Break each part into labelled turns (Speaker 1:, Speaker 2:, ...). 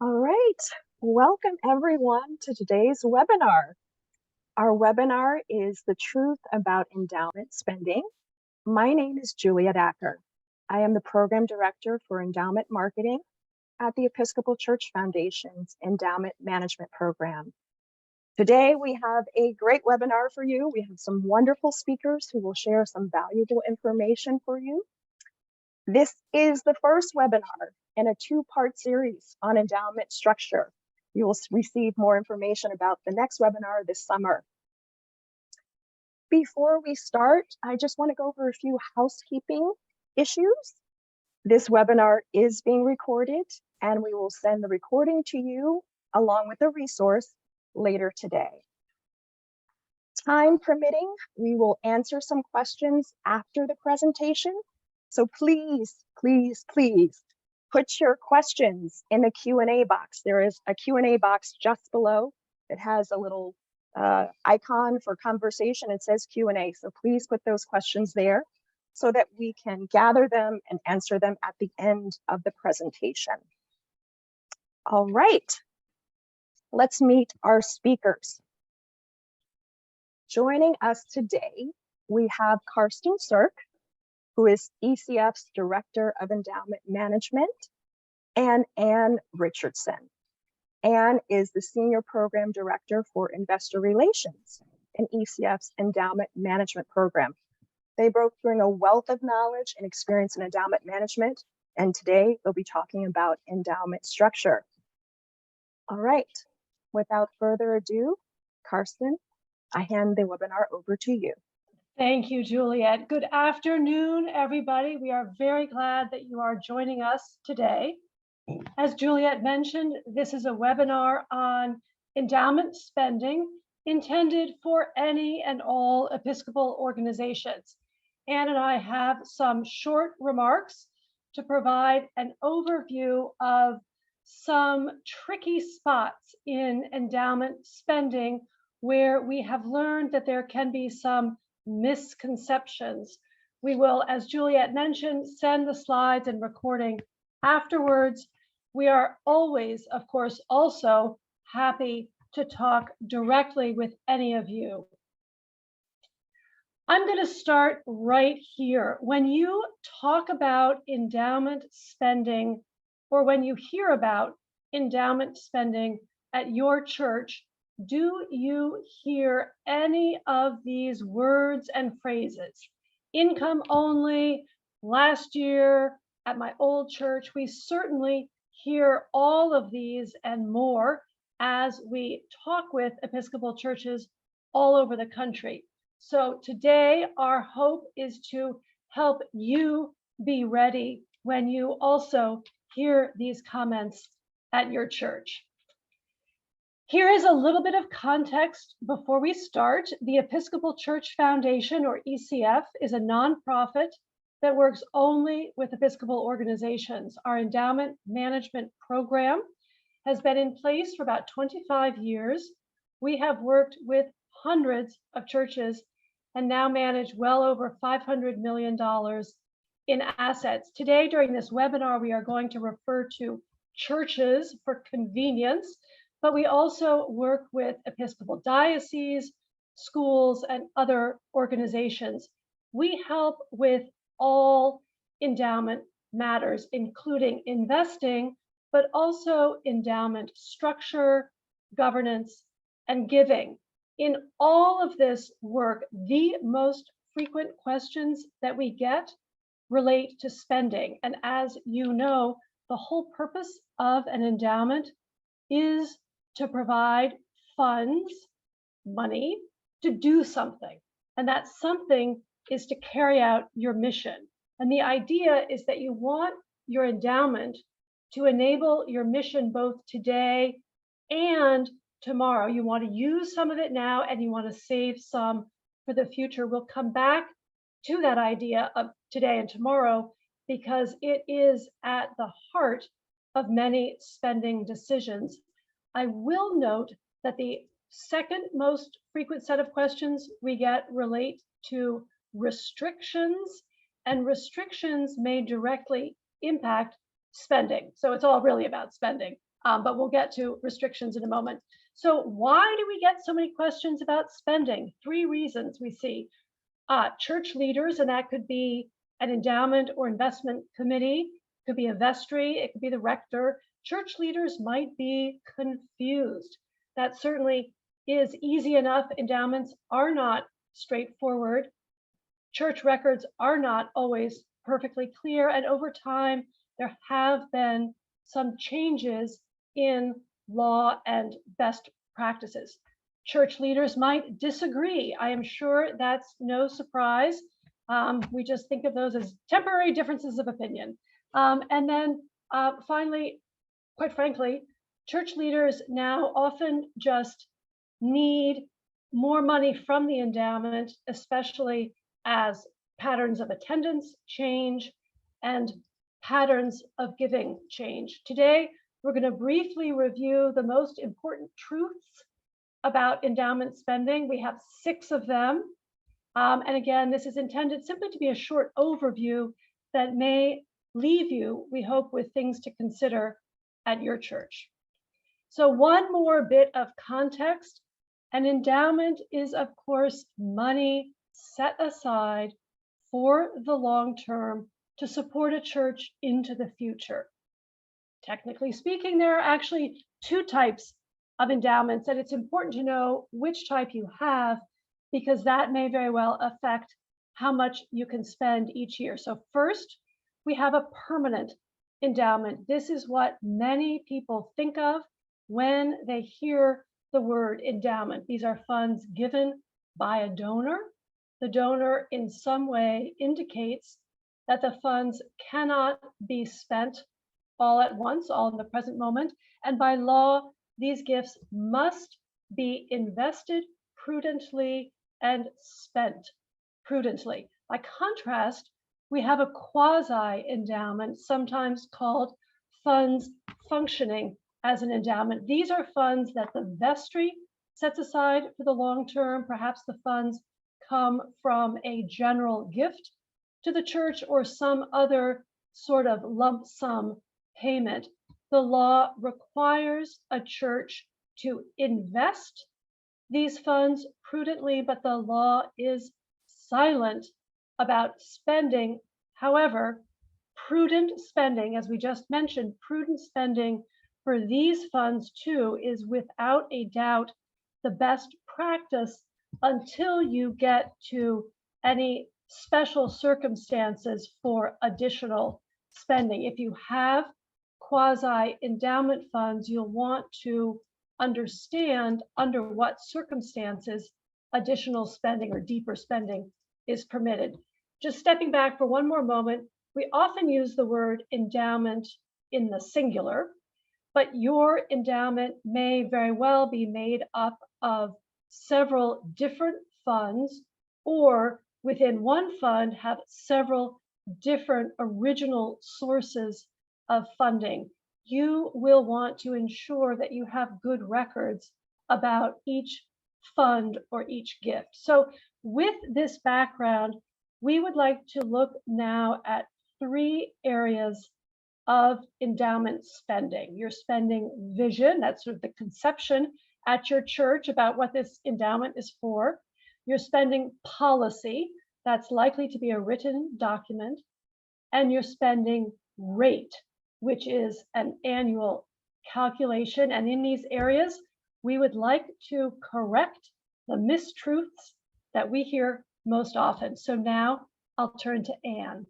Speaker 1: All right, welcome everyone to today's webinar. Our webinar is The Truth About Endowment Spending. My name is Juliet Acker. I am the Program Director for Endowment Marketing at the Episcopal Church Foundation's Endowment Management Program. Today we have a great webinar for you. We have some wonderful speakers who will share some valuable information for you. This is the first webinar in a two-part series on endowment structure. You will receive more information about the next webinar this summer. Before we start, I just want to go over a few housekeeping issues. This webinar is being recorded, and we will send the recording to you along with a resource later today. Time permitting, we will answer some questions after the presentation. So please, please, please put your questions in the Q&A box. There is a Q&A box just below. It has a little icon for conversation. It says Q&A. So please put those questions there so that we can gather them and answer them at the end of the presentation. All right, let's meet our speakers. Joining us today, we have Karsten Sirk, who is ECF's Director of Endowment Management, and Ann Richardson. Ann is the Senior Program Director for Investor Relations in ECF's Endowment Management Program. They both bring a wealth of knowledge and experience in endowment management, and today they'll be talking about endowment structure. All right, without further ado, Karsten, I hand the webinar over to you.
Speaker 2: Thank you, Juliet. Good afternoon, everybody. We are very glad that you are joining us today. As Juliet mentioned, this is a webinar on endowment spending intended for any and all Episcopal organizations. Ann and I have some short remarks to provide an overview of some tricky spots in endowment spending where we have learned that there can be some misconceptions. We will, as Juliet mentioned, send the slides and recording afterwards. We are always, of course, also happy to talk directly with any of you. I'm going to start right here. When you talk about endowment spending, or when you hear about endowment spending at your church, do you hear any of these words and phrases? Income only, last year, at my old church. We certainly hear all of these and more as we talk with Episcopal churches all over the country. So today, our hope is to help you be ready when you also hear these comments at your church. Here is a little bit of context before we start. The Episcopal Church Foundation, or ECF, is a nonprofit that works only with Episcopal organizations. Our endowment management program has been in place for about 25 years. We have worked with hundreds of churches and now manage well over $500 million in assets. Today, during this webinar, we are going to refer to churches for convenience, but we also work with Episcopal dioceses, schools, and other organizations. We help with all endowment matters, including investing, but also endowment structure, governance, and giving. In all of this work, the most frequent questions that we get relate to spending. And as you know, the whole purpose of an endowment is to provide funds, money, to do something. And that something is to carry out your mission. And the idea is that you want your endowment to enable your mission both today and tomorrow. You want to use some of it now and you want to save some for the future. We'll come back to that idea of today and tomorrow because it is at the heart of many spending decisions. I will note that the second most frequent set of questions we get relate to restrictions, and restrictions may directly impact spending. So it's all really about spending. but we'll get to restrictions in a moment. So why do we get so many questions about spending? 3 reasons we see. Church leaders, and that could be an endowment or investment committee, could be a vestry, it could be the rector. Church leaders might be confused. That certainly is easy enough. Endowments are not straightforward. Church records are not always perfectly clear, and over time, there have been some changes in law and best practices. Church leaders might disagree. I am sure that's no surprise. We just think of those as temporary differences of opinion. And then finally, quite frankly, church leaders now often just need more money from the endowment, especially as patterns of attendance change and patterns of giving change. Today, we're going to briefly review the most important truths about endowment spending. We have 6 of them. And again, this is intended simply to be a short overview that may leave you, we hope, with things to consider at your church. So one more bit of context. An endowment is, of course, money set aside for the long term to support a church into the future. Technically speaking, there are actually 2 types of endowments, and it's important to know which type you have, because that may very well affect how much you can spend each year. So first, we have a permanent endowment. This is what many people think of when they hear the word endowment. These are funds given by a donor. The donor in some way indicates that the funds cannot be spent all at once, all in the present moment. And by law, these gifts must be invested prudently and spent prudently. By contrast, we have a quasi-endowment, sometimes called funds functioning as an endowment. These are funds that the vestry sets aside for the long term. Perhaps the funds come from a general gift to the church or some other sort of lump sum payment. The law requires a church to invest these funds prudently, but the law is silent about spending. However, prudent spending, as we just mentioned, prudent spending for these funds too is without a doubt the best practice until you get to any special circumstances for additional spending. If you have quasi-endowment funds, you'll want to understand under what circumstances additional spending or deeper spending is permitted. Just stepping back for one more moment, we often use the word endowment in the singular, but your endowment may very well be made up of several different funds, or within one fund have several different original sources of funding. You will want to ensure that you have good records about each fund or each gift. So with this background, we would like to look now at 3 areas of endowment spending. Your spending vision, that's sort of the conception at your church about what this endowment is for. Your spending policy, that's likely to be a written document. And your spending rate, which is an annual calculation. And in these areas, we would like to correct the mistruths that we hear most often. So now I'll turn to Anne.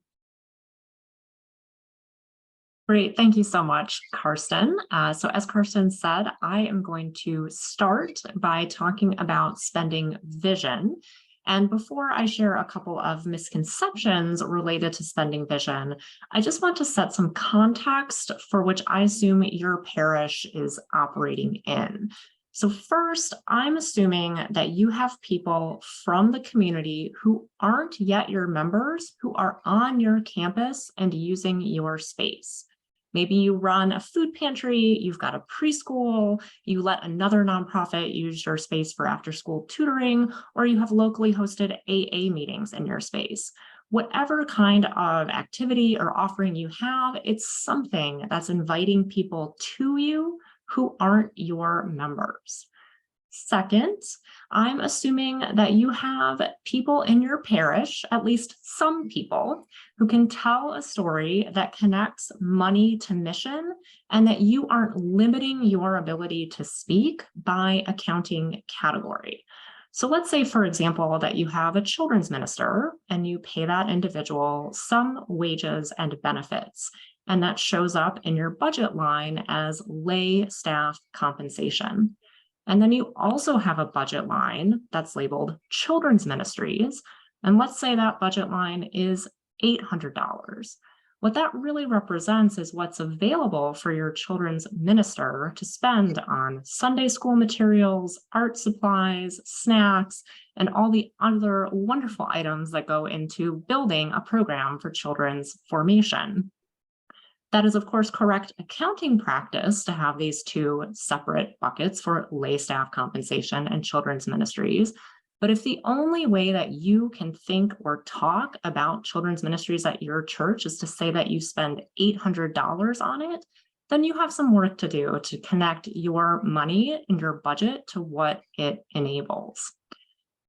Speaker 3: Great. Thank you so much, Karsten. So as Karsten said, I am going to start by talking about spending vision. And before I share a couple of misconceptions related to spending vision, I just want to set some context for which I assume your parish is operating in. So first, I'm assuming that you have people from the community who aren't yet your members who are on your campus and using your space. Maybe you run a food pantry, you've got a preschool, you let another nonprofit use your space for after-school tutoring, or you have locally hosted AA meetings in your space. Whatever kind of activity or offering you have, it's something that's inviting people to you who aren't your members. Second, I'm assuming that you have people in your parish, at least some people, who can tell a story that connects money to mission, and that you aren't limiting your ability to speak by a counting category. So let's say, for example, that you have a children's minister and you pay that individual some wages and benefits, and that shows up in your budget line as lay staff compensation. And then you also have a budget line that's labeled children's ministries. And let's say that budget line is $800. What that really represents is what's available for your children's minister to spend on Sunday school materials, art supplies, snacks, and all the other wonderful items that go into building a program for children's formation. That is, of course, correct accounting practice to have these two separate buckets for lay staff compensation and children's ministries. But if the only way that you can think or talk about children's ministries at your church is to say that you spend $800 on it, then you have some work to do to connect your money and your budget to what it enables.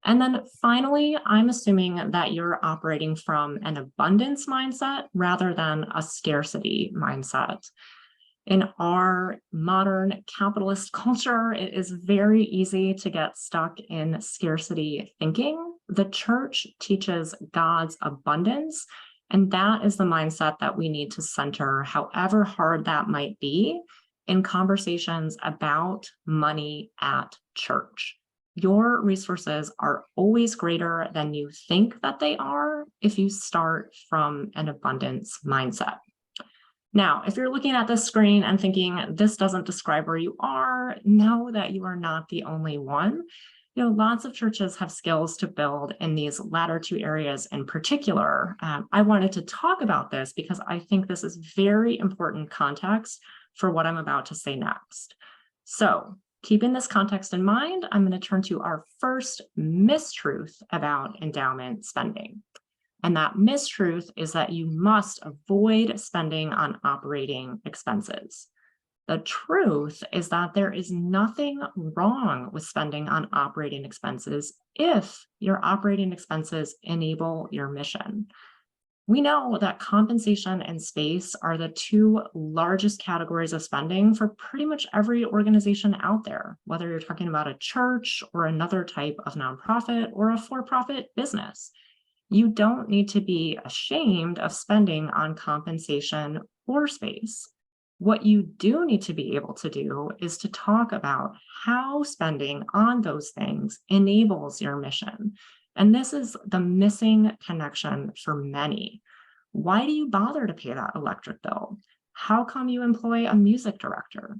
Speaker 3: And then finally, I'm assuming that you're operating from an abundance mindset rather than a scarcity mindset. In our modern capitalist culture, it is very easy to get stuck in scarcity thinking. The church teaches God's abundance, and that is the mindset that we need to center, however hard that might be, in conversations about money at church. Your resources are always greater than you think that they are if you start from an abundance mindset. Now, if you're looking at this screen and thinking this doesn't describe where you are, know that you are not the only one. Lots of churches have skills to build in these latter two areas in particular. I wanted to talk about this because I think this is very important context for what I'm about to say next. So, keeping this context in mind, I'm going to turn to our first mistruth about endowment spending. And that mistruth is that you must avoid spending on operating expenses. The truth is that there is nothing wrong with spending on operating expenses if your operating expenses enable your mission. We know that compensation and space are the two largest categories of spending for pretty much every organization out there, whether you're talking about a church or another type of nonprofit or a for-profit business. You don't need to be ashamed of spending on compensation or space. What you do need to be able to do is to talk about how spending on those things enables your mission. And this is the missing connection for many. Why do you bother to pay that electric bill? How come you employ a music director?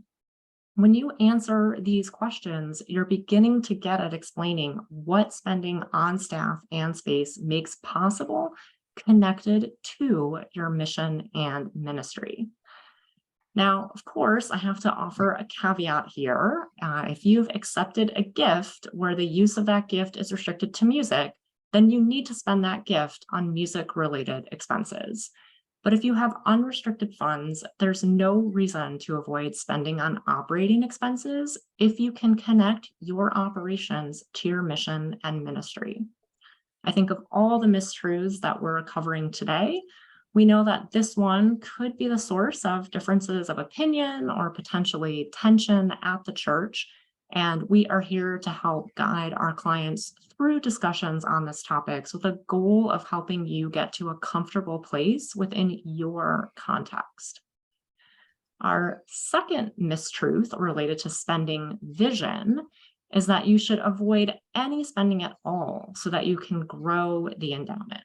Speaker 3: When you answer these questions, you're beginning to get at explaining what spending on staff and space makes possible connected to your mission and ministry. Now, of course, I have to offer a caveat here. If you've accepted a gift where the use of that gift is restricted to music, then you need to spend that gift on music-related expenses. But if you have unrestricted funds, there's no reason to avoid spending on operating expenses if you can connect your operations to your mission and ministry. I think of all the mistruths that we're covering today, we know that this one could be the source of differences of opinion or potentially tension at the church. And we are here to help guide our clients through discussions on this topic with the goal of helping you get to a comfortable place within your context. Our second mistruth related to spending vision is that you should avoid any spending at all so that you can grow the endowment.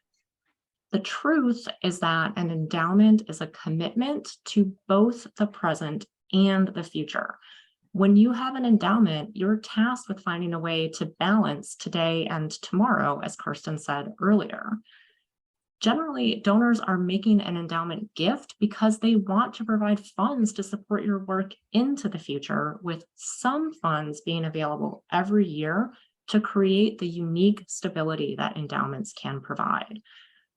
Speaker 3: The truth is that an endowment is a commitment to both the present and the future. When you have an endowment, you're tasked with finding a way to balance today and tomorrow, as Karsten said earlier. Generally, donors are making an endowment gift because they want to provide funds to support your work into the future, with some funds being available every year to create the unique stability that endowments can provide.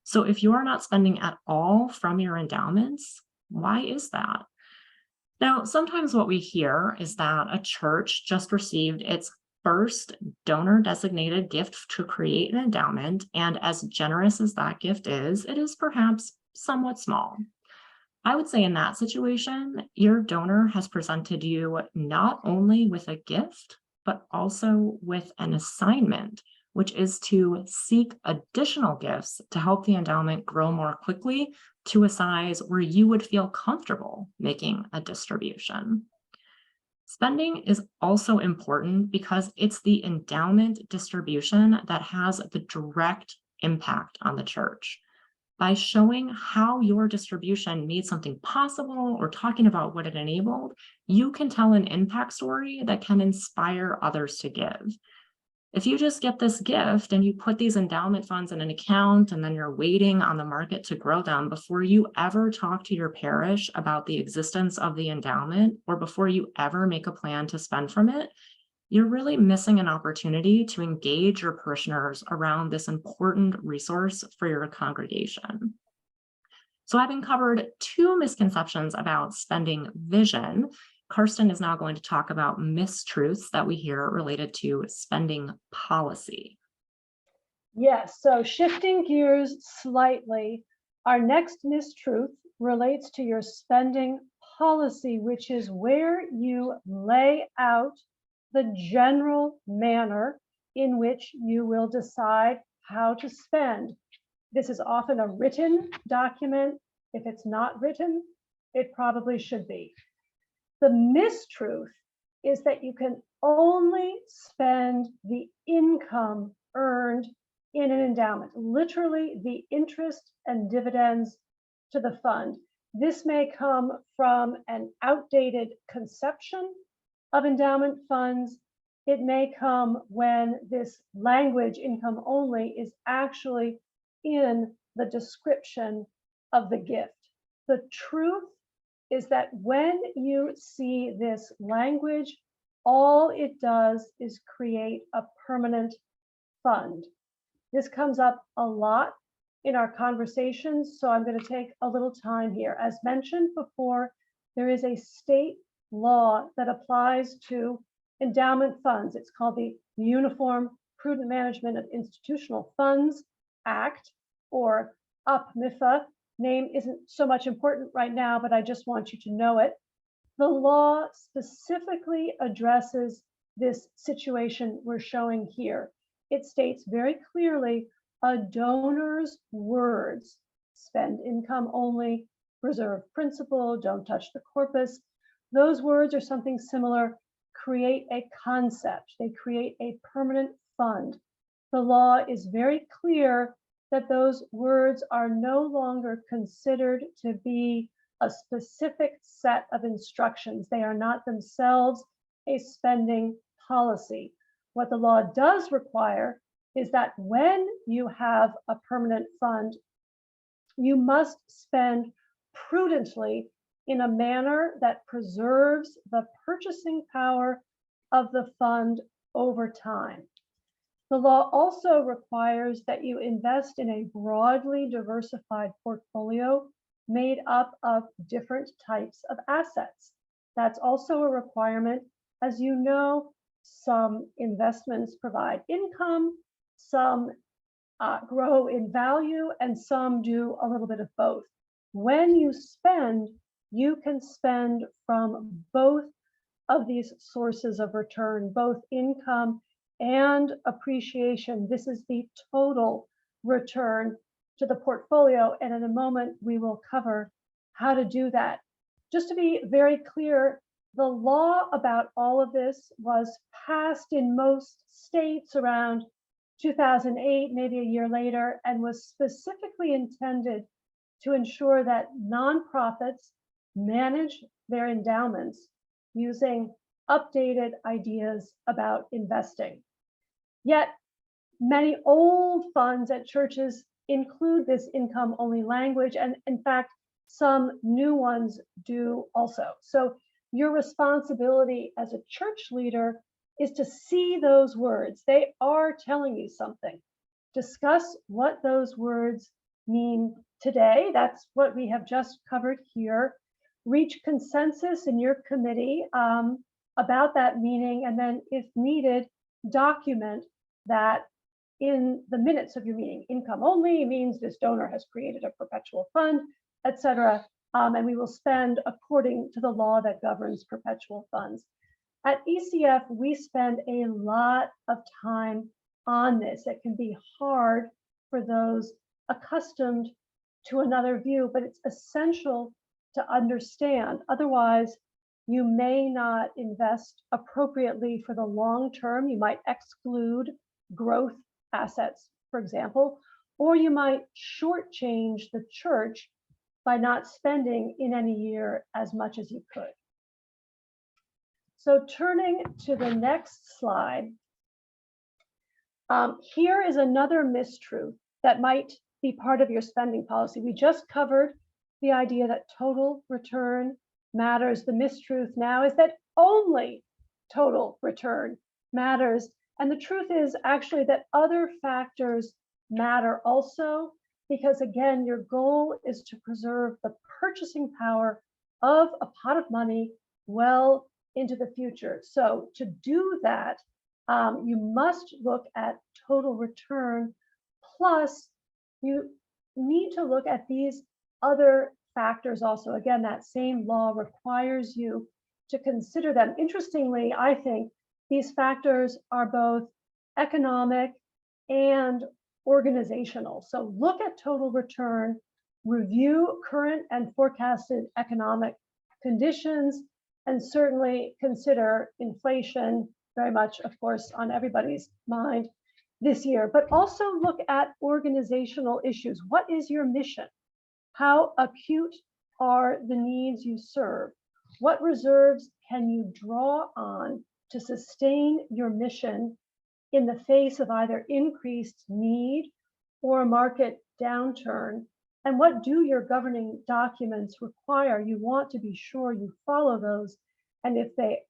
Speaker 3: So if you are not spending at all from your endowments, why is that? Now, sometimes what we hear is that a church just received its first donor designated gift to create an endowment, and as generous as that gift is, it is perhaps somewhat small. I would say in that situation, your donor has presented you not only with a gift, but also with an assignment, which is to seek additional gifts to help the endowment grow more quickly to a size where you would feel comfortable making a distribution. Spending is also important because it's the endowment distribution that has the direct impact on the church. By showing how your distribution made something possible or talking about what it enabled, you can tell an impact story that can inspire others to give. If you just get this gift and you put these endowment funds in an account and then you're waiting on the market to grow them before you ever talk to your parish about the existence of the endowment or before you ever make a plan to spend from it, you're really missing an opportunity to engage your parishioners around this important resource for your congregation. So having covered two misconceptions about spending vision, Karsten is now going to talk about mistruths that we hear related to spending policy.
Speaker 2: Yes, so shifting gears slightly, our next mistruth relates to your spending policy, which is where you lay out the general manner in which you will decide how to spend. This is often a written document. If it's not written, it probably should be. The mistruth is that you can only spend the income earned in an endowment, literally the interest and dividends to the fund. This may come from an outdated conception of endowment funds. It may come when this language, income only, is actually in the description of the gift. The truth is that when you see this language, all it does is create a permanent fund. This comes up a lot in our conversations, so I'm going to take a little time here. As mentioned before, there is a state law that applies to endowment funds. It's called the Uniform Prudent Management of Institutional Funds Act, or UPMIFA. Name isn't so much important right now, but I just want you to know it. The law specifically addresses this situation we're showing here. It states very clearly a donor's words, spend income only, preserve principal, don't touch the corpus. Those words or something similar create a concept. They create a permanent fund. The law is very clear that those words are no longer considered to be a specific set of instructions. They are not themselves a spending policy. What the law does require is that when you have a permanent fund, you must spend prudently in a manner that preserves the purchasing power of the fund over time. The law also requires that you invest in a broadly diversified portfolio made up of different types of assets. That's also a requirement. As you know, some investments provide income, some grow in value, and some do a little bit of both. When you spend, you can spend from both of these sources of return, both income and appreciation. This is the total return to the portfolio. And in a moment, we will cover how to do that. Just to be very clear, the law about all of this was passed in most states around 2008, maybe a year later, and was specifically intended to ensure that nonprofits manage their endowments using updated ideas about investing. Yet many old funds at churches include this income only language, and in fact, some new ones do also. So your responsibility as a church leader is to see those words. They are telling you something. Discuss what those words mean today. That's what we have just covered here. Reach consensus in your committee about that meaning, and then if needed, document that in the minutes of your meeting. Income only means this donor has created a perpetual fund, etc. And we will spend according to the law that governs perpetual funds. At ECF, we spend a lot of time on this. It can be hard for those accustomed to another view, but it's essential to understand. Otherwise, you may not invest appropriately for the long term. You might exclude growth assets, for example, or you might shortchange the church by not spending in any year as much as you could. So turning to the next slide, here is another mistruth that might be part of your spending policy. We just covered the idea that total return matters. The mistruth now is that only total return matters. And the truth is actually that other factors matter also, because again, your goal is to preserve the purchasing power of a pot of money well into the future. So to do that, you must look at total return, plus you need to look at these other factors also. Again, that same law requires you to consider them. Interestingly, I think these factors are both economic and organizational. So look at total return, review current and forecasted economic conditions, and certainly consider inflation, very much, of course, on everybody's mind this year, but also look at organizational issues. What is your mission? How acute are the needs you serve? What reserves can you draw on to sustain your mission in the face of either increased need or a market downturn? And what do your governing documents require? You want to be sure you follow those. And if they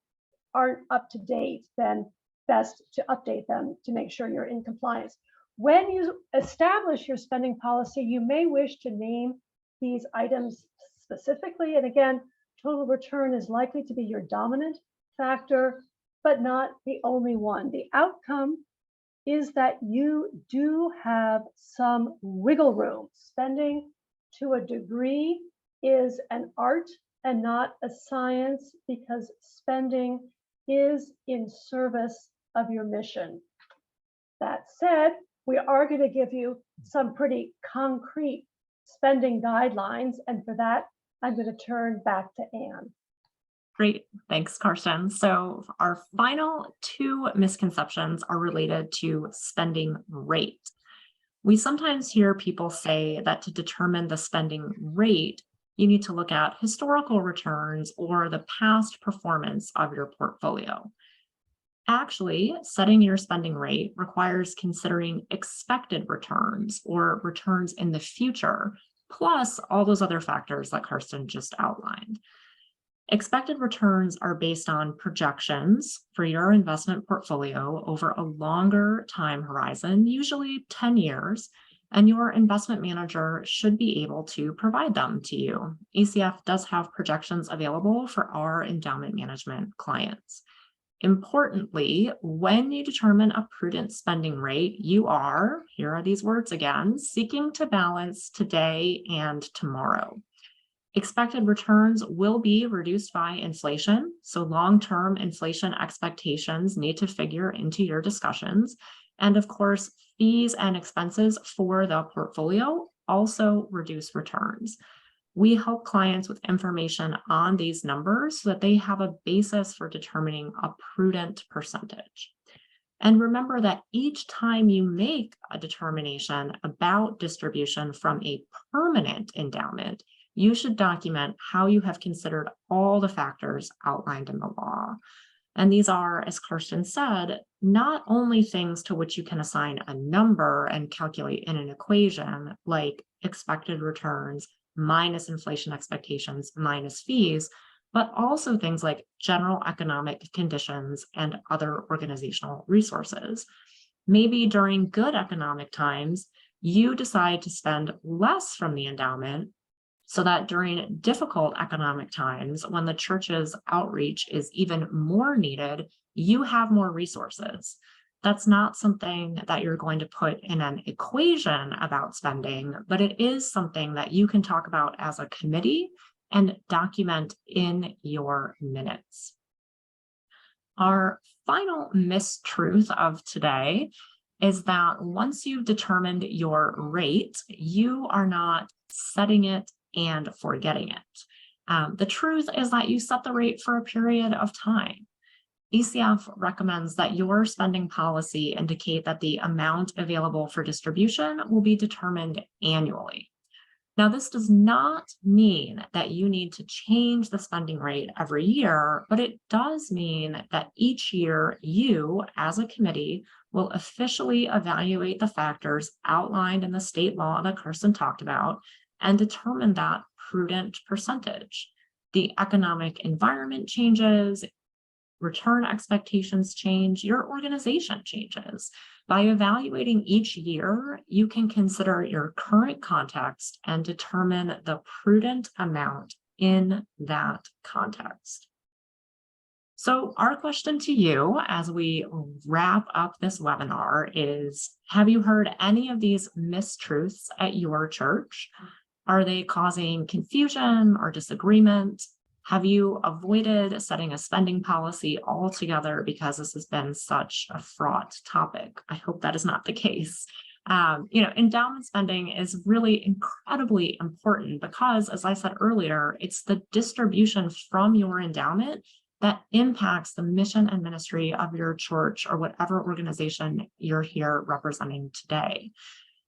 Speaker 2: aren't up to date, then best to update them to make sure you're in compliance. When you establish your spending policy, you may wish to name these items specifically. And again, total return is likely to be your dominant factor, but not the only one. The outcome is that you do have some wiggle room. Spending to a degree is an art and not a science, because spending is in service of your mission. That said, we are going to give you some pretty concrete spending guidelines, and for that, I'm going to turn back to Anne.
Speaker 3: Great, thanks, Karsten. So our final two misconceptions are related to spending rate. We sometimes hear people say that to determine the spending rate, you need to look at historical returns or the past performance of your portfolio. Actually, setting your spending rate requires considering expected returns or returns in the future, plus all those other factors that Karsten just outlined. Expected returns are based on projections for your investment portfolio over a longer time horizon, usually 10 years, and your investment manager should be able to provide them to you. ECF does have projections available for our endowment management clients. Importantly, when you determine a prudent spending rate, you are, here are these words again, seeking to balance today and tomorrow. Expected returns will be reduced by inflation, so long-term inflation expectations need to figure into your discussions. And of course, fees and expenses for the portfolio also reduce returns. We help clients with information on these numbers so that they have a basis for determining a prudent percentage. And remember that each time you make a determination about distribution from a permanent endowment, you should document how you have considered all the factors outlined in the law. And these are, as Karsten said, not only things to which you can assign a number and calculate in an equation, like expected returns minus inflation expectations minus fees, but also things like general economic conditions and other organizational resources. Maybe during good economic times, you decide to spend less from the endowment so that during difficult economic times, when the church's outreach is even more needed, you have more resources. That's not something that you're going to put in an equation about spending, but it is something that you can talk about as a committee and document in your minutes. Our final mistruth of today is that once you've determined your rate, you are not setting it and forgetting it. The truth is that you set the rate for a period of time. ECF recommends that your spending policy indicate that the amount available for distribution will be determined annually. Now, this does not mean that you need to change the spending rate every year, but it does mean that each year you, as a committee, will officially evaluate the factors outlined in the state law that Kirsten talked about and determine that prudent percentage. The economic environment changes, return expectations change, your organization changes. By evaluating each year, you can consider your current context and determine the prudent amount in that context. So our question to you as we wrap up this webinar is, have you heard any of these mistruths at your church? Are they causing confusion or disagreement? Have you avoided setting a spending policy altogether because this has been such a fraught topic? I hope that is not the case. Endowment spending is really incredibly important because, as I said earlier, it's the distribution from your endowment that impacts the mission and ministry of your church or whatever organization you're here representing today.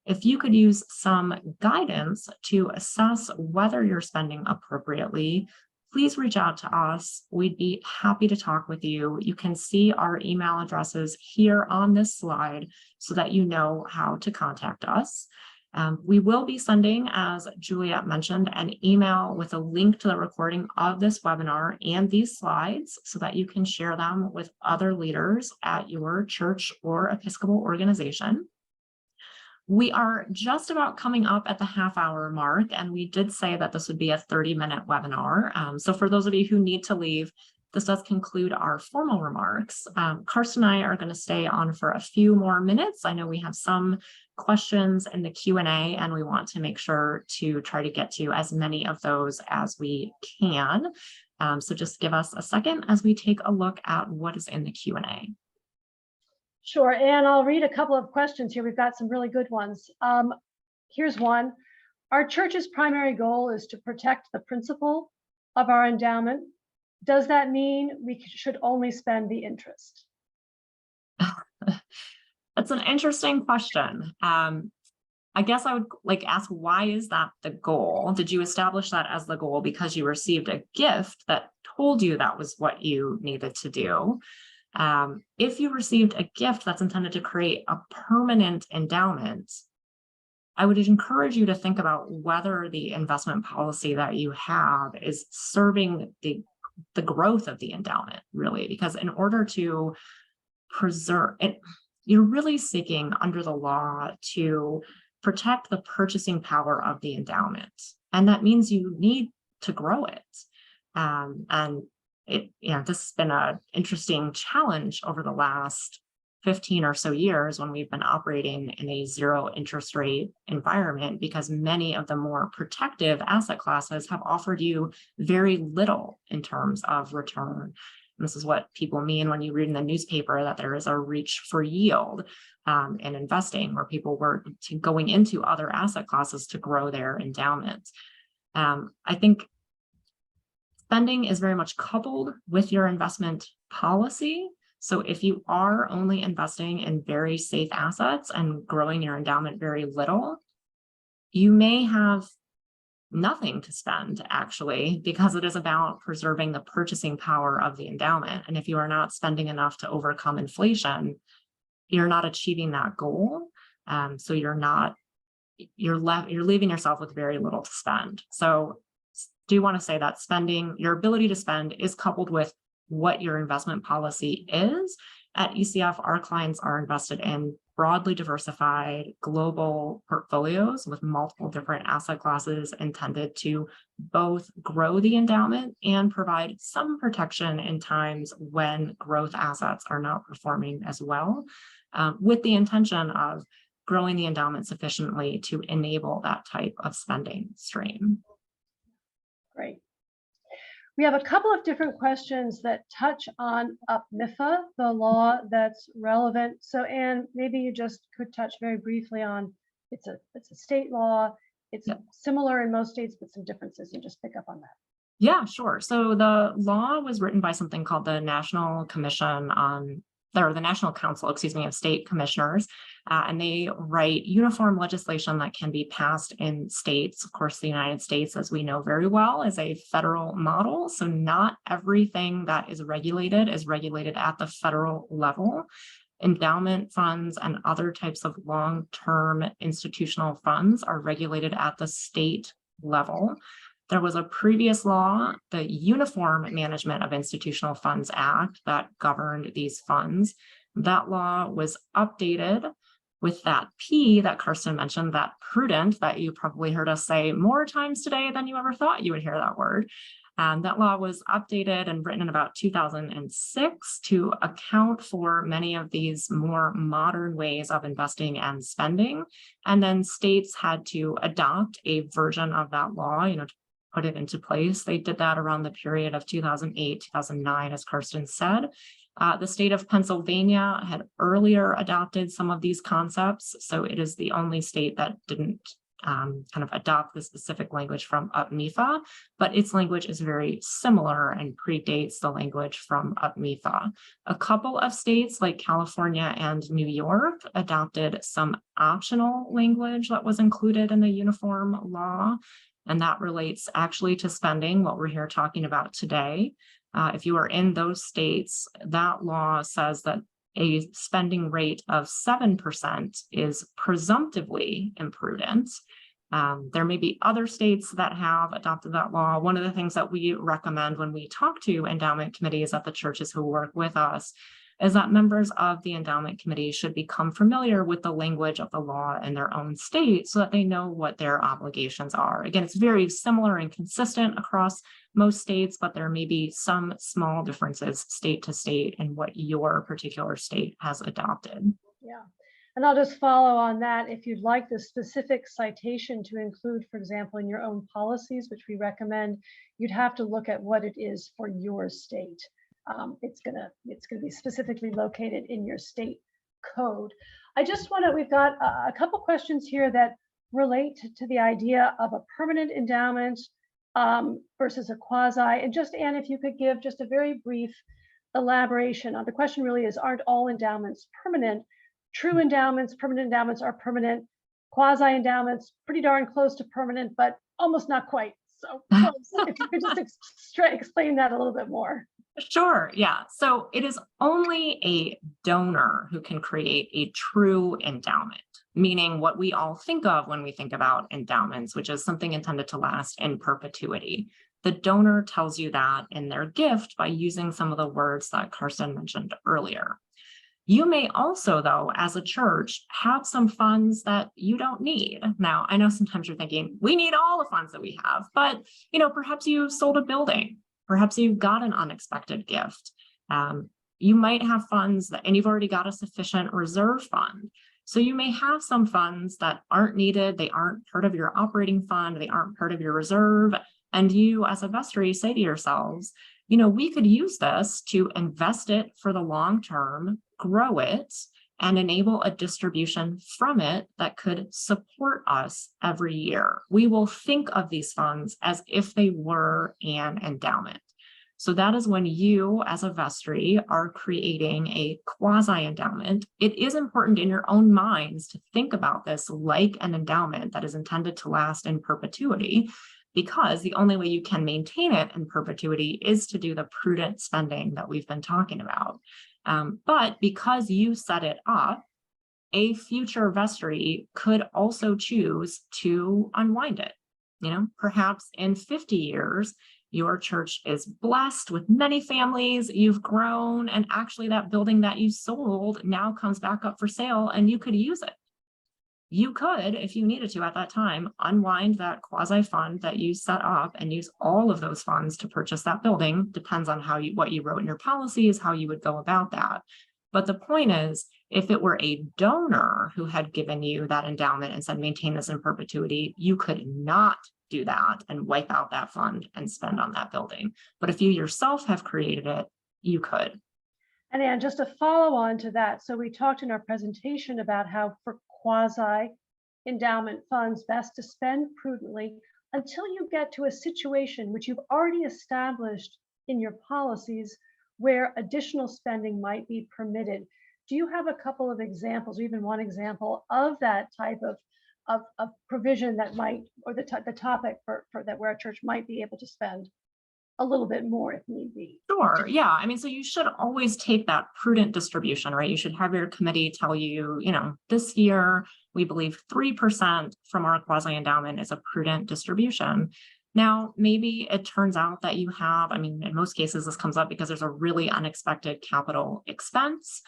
Speaker 3: If you could use some guidance to assess whether you're spending appropriately, please reach out to us. We'd be happy to talk with you. You can see our email addresses here on this slide so that you know how to contact us. We will be sending, as Juliet mentioned, an email with a link to the recording of this webinar and these slides so that you can share them with other leaders at your church or Episcopal organization. We are just about coming up at the half-hour mark, and we did say that this would be a 30-minute webinar. So for those of you who need to leave, this does conclude our formal remarks. Karsten and I are going to stay on for a few more minutes. I know we have some questions in the Q&A, and we want to make sure to try to get to as many of those as we can. So just give us a second as we take a look at what is in the Q&A.
Speaker 2: Sure, and I'll read a couple of questions here. We've got some really good ones. Here's one. Our church's primary goal is to protect the principle of our endowment. Does that mean we should only spend the interest?
Speaker 3: That's an interesting question. I guess I would ask, why is that the goal? Did you establish that as the goal because you received a gift that told you that was what you needed to do? If you received a gift that's intended to create a permanent endowment, I would encourage you to think about whether the investment policy that you have is serving the growth of the endowment, really, because in order to preserve it, you're really seeking under the law to protect the purchasing power of the endowment. And that means you need to grow it. And this has been an interesting challenge over the last 15 or so years when we've been operating in a zero interest rate environment, because many of the more protective asset classes have offered you very little in terms of return. And this is what people mean when you read in the newspaper that there is a reach for yield in investing, where people were going into other asset classes to grow their endowment. I think spending is very much coupled with your investment policy. So if you are only investing in very safe assets and growing your endowment very little, you may have nothing to spend, actually, because it is about preserving the purchasing power of the endowment. And if you are not spending enough to overcome inflation, you're not achieving that goal. So you're leaving yourself with very little to spend. So do want to say that spending, your ability to spend, is coupled with what your investment policy is. At ECF, our clients are invested in broadly diversified global portfolios with multiple different asset classes intended to both grow the endowment and provide some protection in times when growth assets are not performing as well, with the intention of growing the endowment sufficiently to enable that type of spending stream.
Speaker 2: Great. We have a couple of different questions that touch on UPMIFA, the law that's relevant. So Anne, maybe you just could touch very briefly on it's a state law. It's similar in most states, but some differences, and just pick up on that.
Speaker 3: Yeah, sure. So the law was written by something called the National Commission on, or the National Council, excuse me, of State Commissioners, and they write uniform legislation that can be passed in states. Of course, the United States, as we know very well, is a federal model, so not everything that is regulated at the federal level. Endowment funds and other types of long-term institutional funds are regulated at the state level. There was a previous law, the Uniform Management of Institutional Funds Act, that governed these funds. That law was updated with that P that Karsten mentioned, that prudent, that you probably heard us say more times today than you ever thought you would hear that word. And that law was updated and written in about 2006 to account for many of these more modern ways of investing and spending. And then states had to adopt a version of that law, to put it into place. They did that around the period of 2008, 2009, as Karsten said. The state of Pennsylvania had earlier adopted some of these concepts, so it is the only state that didn't kind of adopt the specific language from UPMIFA, but its language is very similar and predates the language from UPMIFA. A couple of states like California and New York adopted some optional language that was included in the uniform law, and that relates actually to spending, what we're here talking about today. If you are in those states, that law says that a spending rate of 7% is presumptively imprudent. There may be other states that have adopted that law. One of the things that we recommend when we talk to endowment committees at the churches who work with us is that members of the endowment committee should become familiar with the language of the law in their own state so that they know what their obligations are. Again, it's very similar and consistent across most states, but there may be some small differences state to state in what your particular state has adopted.
Speaker 2: Yeah. And I'll just follow on that. If you'd like the specific citation to include, for example, in your own policies, which we recommend, you'd have to look at what it is for your state. It's gonna be specifically located in your state code. We've got a couple questions here that relate to the idea of a permanent endowment versus a quasi. And just, Anne, if you could give just a very brief elaboration on the question really is, aren't all endowments permanent? True endowments, permanent endowments are permanent. Quasi endowments, pretty darn close to permanent, but almost not quite. So close. If you could just explain that a little bit more.
Speaker 3: Sure, yeah. So it is only a donor who can create a true endowment, meaning what we all think of when we think about endowments, which is something intended to last in perpetuity. The donor tells you that in their gift by using some of the words that Karsten mentioned earlier. You may also, though, as a church, have some funds that you don't need. Now, I know sometimes you're thinking, we need all the funds that we have, but perhaps you sold a building. Perhaps you got an unexpected gift. You might have funds and you've already got a sufficient reserve fund. So you may have some funds that aren't needed. They aren't part of your operating fund. They aren't part of your reserve. And you, as a vestry, say to yourselves, we could use this to invest it for the long term, grow it, and enable a distribution from it that could support us every year. We will think of these funds as if they were an endowment. So that is when you, as a vestry, are creating a quasi-endowment. It is important in your own minds to think about this like an endowment that is intended to last in perpetuity, because the only way you can maintain it in perpetuity is to do the prudent spending that we've been talking about. But because you set it up, a future vestry could also choose to unwind it. Perhaps in 50 years, your church is blessed with many families, you've grown, and actually that building that you sold now comes back up for sale and you could use it. You could, if you needed to at that time, unwind that quasi fund that you set up and use all of those funds to purchase that building. Depends on what you wrote in your policies, how you would go about that. But the point is, if it were a donor who had given you that endowment and said, maintain this in perpetuity, you could not do that and wipe out that fund and spend on that building. But if you yourself have created it, you could.
Speaker 2: And Anne, just to follow on to that, so we talked in our presentation about how for quasi endowment funds best to spend prudently until you get to a situation which you've already established in your policies where additional spending might be permitted. Do you have a couple of examples, or even one example of that type of provision that might, or the topic for that where a church might be able to spend a little bit more if need be?
Speaker 3: Sure. Yeah. I mean, so you should always take that prudent distribution, right? You should have your committee tell you, this year we believe 3% from our quasi endowment is a prudent distribution. Now, maybe it turns out that you have, in most cases, this comes up because there's a really unexpected capital expense.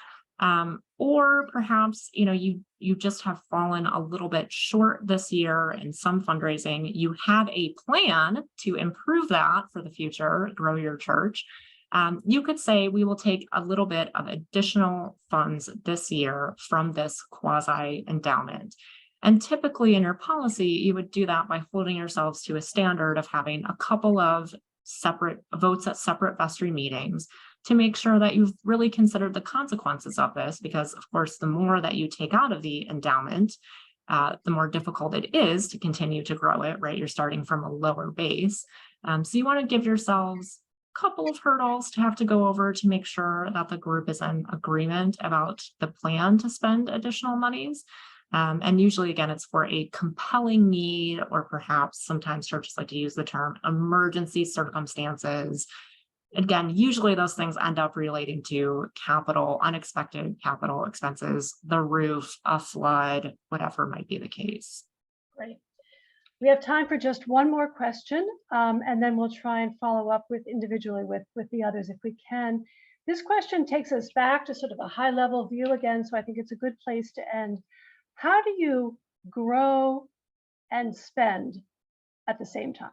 Speaker 3: Or perhaps, you just have fallen a little bit short this year in some fundraising. You had a plan to improve that for the future, grow your church. You could say, we will take a little bit of additional funds this year from this quasi endowment. And typically in your policy, you would do that by holding yourselves to a standard of having a couple of separate votes at separate vestry meetings to make sure that you've really considered the consequences of this, because of course, the more that you take out of the endowment, the more difficult it is to continue to grow it, right? You're starting from a lower base. So you want to give yourselves a couple of hurdles to have to go over to make sure that the group is in agreement about the plan to spend additional monies. And usually, again, it's for a compelling need, or perhaps sometimes churches like to use the term emergency circumstances. Again, usually those things end up relating to unexpected capital expenses, the roof, a flood, whatever might be the case.
Speaker 2: Great. We have time for just one more question, and then we'll try and follow up individually with the others if we can. This question takes us back to sort of a high-level view again, so I think it's a good place to end. How do you grow and spend at the same time?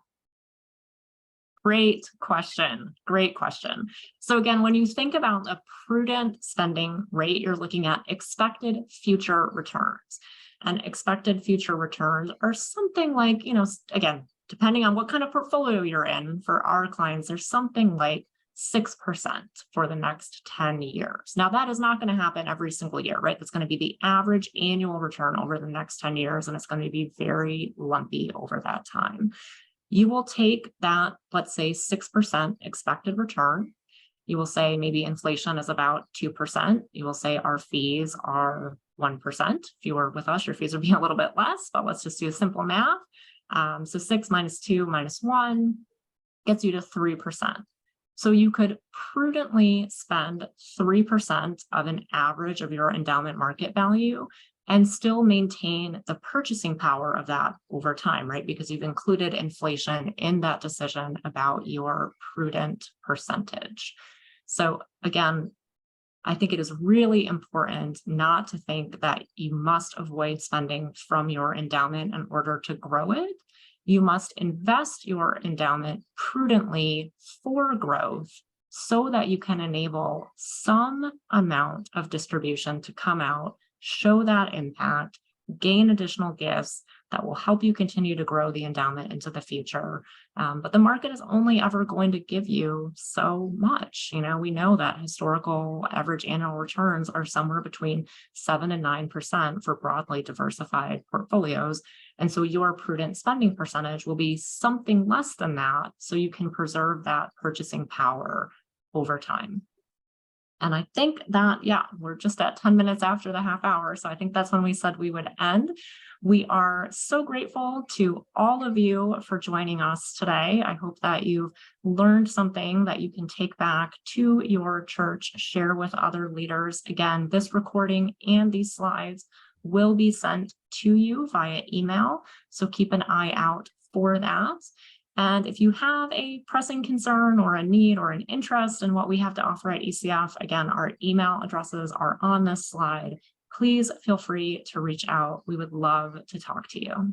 Speaker 3: Great question. Great question. So again, when you think about a prudent spending rate, you're looking at expected future returns. And expected future returns are something like, again, depending on what kind of portfolio you're in, for our clients, there's something like 6% for the next 10 years. Now, that is not going to happen every single year, right? That's going to be the average annual return over the next 10 years, and it's going to be very lumpy over that time. You will take that, let's say 6% expected return. You will say maybe inflation is about 2%. You will say our fees are 1%. If you were with us, your fees would be a little bit less, but let's just do simple math. So 6 minus 2 minus 1 gets you to 3%. So you could prudently spend 3% of an average of your endowment market value and still maintain the purchasing power of that over time, right? Because you've included inflation in that decision about your prudent percentage. So again, I think it is really important not to think that you must avoid spending from your endowment in order to grow it. You must invest your endowment prudently for growth so that you can enable some amount of distribution to come out, show that impact, gain additional gifts that will help you continue to grow the endowment into the future. But the market is only ever going to give you so much. We know that historical average annual returns are somewhere between 7 and 9% for broadly diversified portfolios. And so your prudent spending percentage will be something less than that, so you can preserve that purchasing power over time. And I think that, we're just at 10 minutes after the half hour. So I think that's when we said we would end. We are so grateful to all of you for joining us today. I hope that you've learned something that you can take back to your church, share with other leaders. Again, this recording and these slides will be sent to you via email. So keep an eye out for that. And if you have a pressing concern or a need or an interest in what we have to offer at ECF, again, our email addresses are on this slide. Please feel free to reach out. We would love to talk to you.